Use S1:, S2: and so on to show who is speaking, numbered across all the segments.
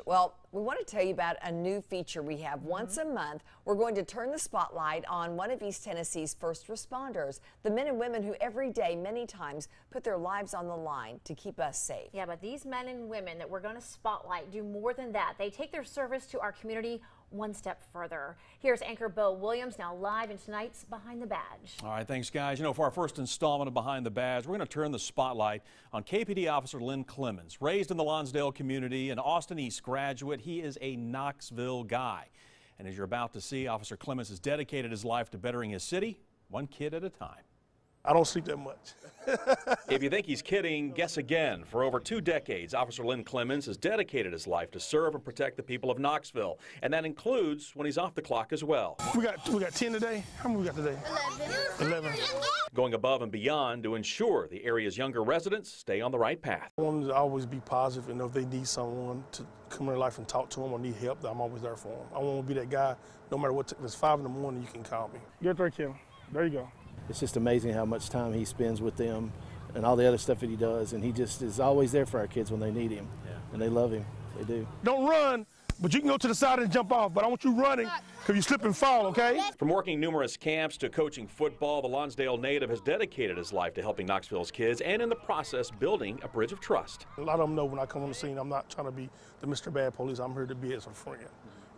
S1: Well, we want to tell you about a new feature we have. Once a month, we're going to turn the spotlight on one of East Tennessee's first responders, the men and women who every day, many times, put their lives on the line to keep us safe.
S2: Yeah, but these men and women that we're going to spotlight do more than that. They take their service to our community one step further. Here's anchor Bo Williams now live in tonight's Behind the Badge.
S3: All right, thanks guys. You know, for our first installment of Behind the Badge, we're going to turn the spotlight on KPD officer Lynn Clemens. Raised in the Lonsdale community, an Austin East graduate, he is a Knoxville guy. And as you're about to see, Officer Clemens has dedicated his life to bettering his city, one kid at a time.
S4: I don't sleep that much.
S3: If you think he's kidding, guess again. For over 2 decades, Officer Lynn Clemens has dedicated his life to serve and protect the people of Knoxville. And that includes when he's off the clock as well.
S4: We got 10 today. How many we got today? 11.
S3: Going above and beyond to ensure the area's younger residents stay on the right path.
S4: I want them to always be positive and know if they need someone to come in their life and talk to them or need help, I'm always there for them. I want to be that guy, no matter what, if it's 5 in the morning, you can call me. Get there, Kim. There you go.
S5: It's just amazing how much time he spends with them and all the other stuff that he does. And he just is always there for our kids when they need him. Yeah. And they love him. They do.
S4: Don't run, but you can go to the side and jump off. But I want you running because you slip and fall, okay?
S3: From working numerous camps to coaching football, the Lonsdale native has dedicated his life to helping Knoxville's kids and in the process building a bridge of trust.
S4: A lot of them know when I come on the scene, I'm not trying to be the Mr. Bad Police. I'm here to be as a friend.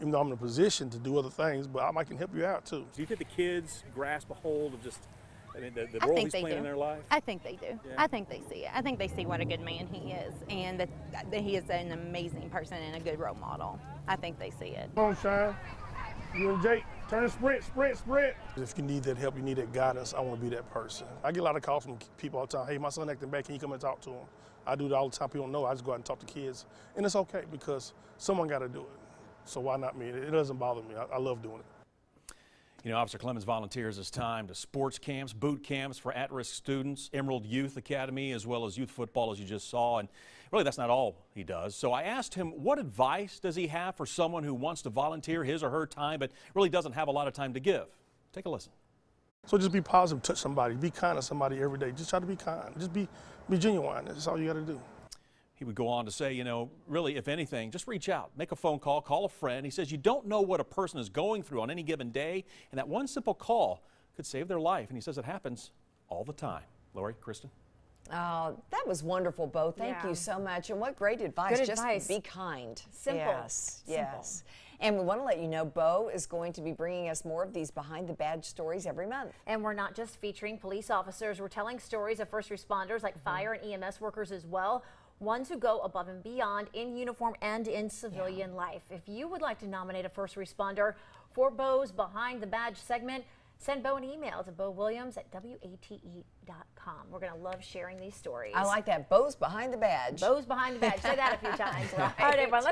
S4: Even though I'm in a position to do other things, but I can help you out too.
S3: Do you think the kids grasp a hold of just the role he's playing in their life?
S6: I think they do.
S3: Yeah.
S6: I think they see it. I think they see what a good man he is and that he is an amazing person and a good role model. I think they see it.
S4: Come on, Shine. You and Jake, turn and sprint, sprint, sprint. If you need that help, you need that guidance, I want to be that person. I get a lot of calls from people all the time. Hey, my son acting bad, can you come and talk to him? I do that all the time. People don't know. I just go out and talk to kids. And it's okay because someone got to do it. So why not me? It doesn't bother me. I love doing it.
S3: You know, Officer Clemens volunteers his time to sports camps, boot camps for at-risk students, Emerald Youth Academy, as well as youth football, as you just saw. And really, that's not all he does. So I asked him, what advice does he have for someone who wants to volunteer his or her time, but really doesn't have a lot of time to give? Take a listen.
S4: So just be positive, touch somebody, be kind to somebody every day. Just try to be kind. Just be genuine. That's all you got to do.
S3: He would go on to say, you know, really, if anything, just reach out, make a phone call, call a friend. He says you don't know what a person is going through on any given day, and that one simple call could save their life. And he says it happens all the time. Lori, Kristen?
S1: Oh, that was wonderful, Bo. Thank you so much. And what great advice.
S2: Good
S1: Just
S2: advice.
S1: be kind.
S2: Simple.
S1: Yes,
S2: Simple.
S1: yes. And we want to let you know Bo is going to be bringing us more of these Behind the Badge stories every month.
S2: And we're not just featuring police officers. We're telling stories of first responders like fire and EMS workers as well. Ones who go above and beyond in uniform and in civilian life. If you would like to nominate a first responder for Bo's Behind the Badge segment, send Bo an email to bowilliams@wate.com. We're going to love sharing these stories.
S1: I like that. Bo's Behind the Badge.
S2: Bo's Behind the Badge. Say that a few times.
S1: Right.
S2: All right, everyone.